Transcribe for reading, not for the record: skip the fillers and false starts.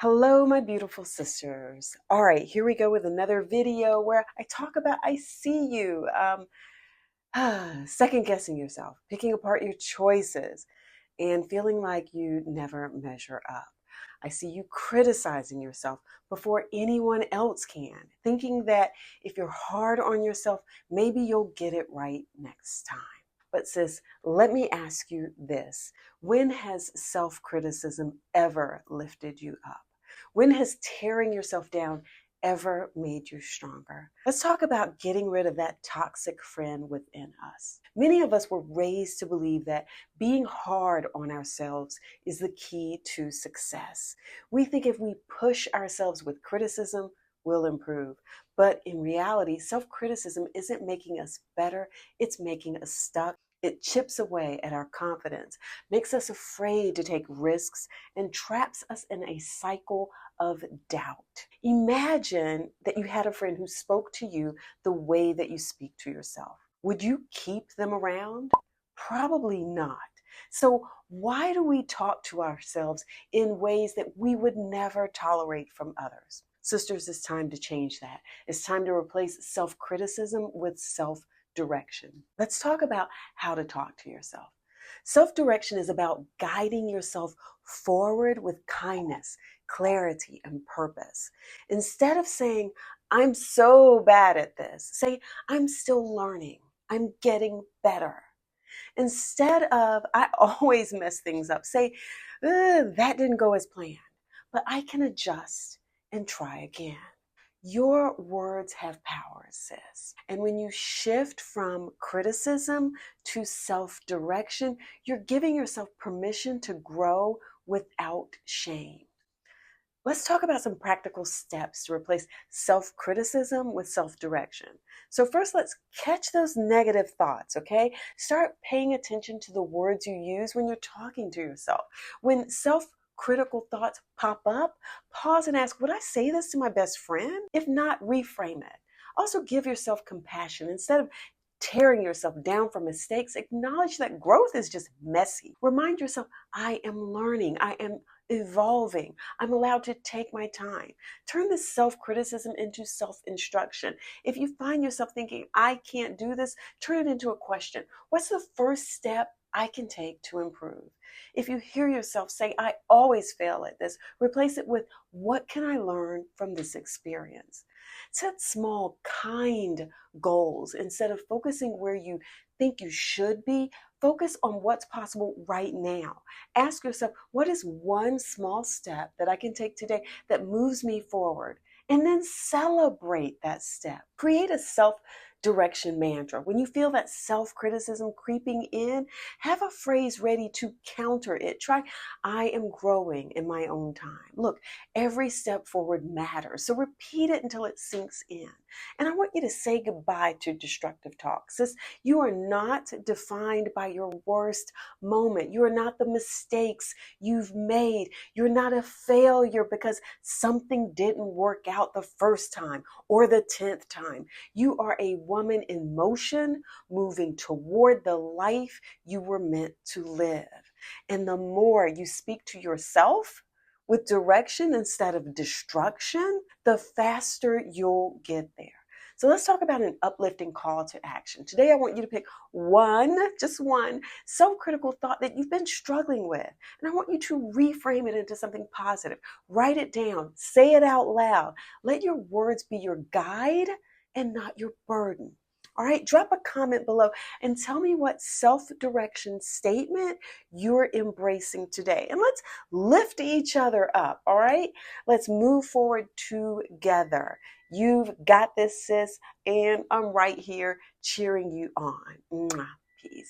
Hello, my beautiful sisters. All right, here we go with another video where I talk about I see you. Second guessing yourself, picking apart your choices, and feeling like you never measure up. I see you criticizing yourself before anyone else can, thinking that if you're hard on yourself, maybe you'll get it right next time. But sis, let me ask you this. When has self-criticism ever lifted you up? When has tearing yourself down ever made you stronger? Let's talk about getting rid of that toxic friend within us. Many of us were raised to believe that being hard on ourselves is the key to success. We think if we push ourselves with criticism, we'll improve. But in reality, self-criticism isn't making us better, it's making us stuck. It chips away at our confidence, makes us afraid to take risks, and traps us in a cycle of doubt. Imagine that you had a friend who spoke to you the way that you speak to yourself. Would you keep them around? Probably not. So why do we talk to ourselves in ways that we would never tolerate from others? Sisters, it's time to change that. It's time to replace self-criticism with self-direction. Let's talk about how to talk to yourself. Self-direction is about guiding yourself forward with kindness, clarity, and purpose. Instead of saying, I'm so bad at this, say, I'm still learning. I'm getting better. Instead of, I always mess things up, say, that didn't go as planned, but I can adjust and try again. Your words have power, sis. And when you shift from criticism to self-direction, you're giving yourself permission to grow without shame. Let's talk about some practical steps to replace self-criticism with self-direction. So first, let's catch those negative thoughts, okay? Start paying attention to the words you use when you're talking to yourself. When self-critical thoughts pop up, pause and ask, would I say this to my best friend? If not, reframe it. Also, give yourself compassion. Instead of tearing yourself down for mistakes, acknowledge that growth is just messy. Remind yourself, I am learning. I am evolving. I'm allowed to take my time. Turn this self-criticism into self-instruction. If you find yourself thinking, I can't do this, turn it into a question. What's the first step I can take to improve? If you hear yourself say, I always fail at this, replace it with, what can I learn from this experience? Set small, kind goals. Instead of focusing where you think you should be, focus on what's possible right now. Ask yourself, what is one small step that I can take today that moves me forward? And then celebrate that step. Create a self-direction mantra. When you feel that self-criticism creeping in, have a phrase ready to counter it. Try, I am growing in my own time. Look, every step forward matters. So repeat it until it sinks in. And I want you to say goodbye to destructive talk. Sis, you are not defined by your worst moment. You are not the mistakes you've made. You're not a failure because something didn't work out the first time or the 10th time. You are a woman in motion, moving toward the life you were meant to live. And the more you speak to yourself with direction instead of destruction, the faster you'll get there. So let's talk about an uplifting call to action. Today, I want you to pick one, just one, self-critical thought that you've been struggling with. And I want you to reframe it into something positive. Write it down. Say it out loud. Let your words be your guide and not your burden. All right, drop a comment below and tell me what self-direction statement you're embracing today. And let's lift each other up, all right? Let's move forward together. You've got this, sis, and I'm right here cheering you on. Mwah. Peace.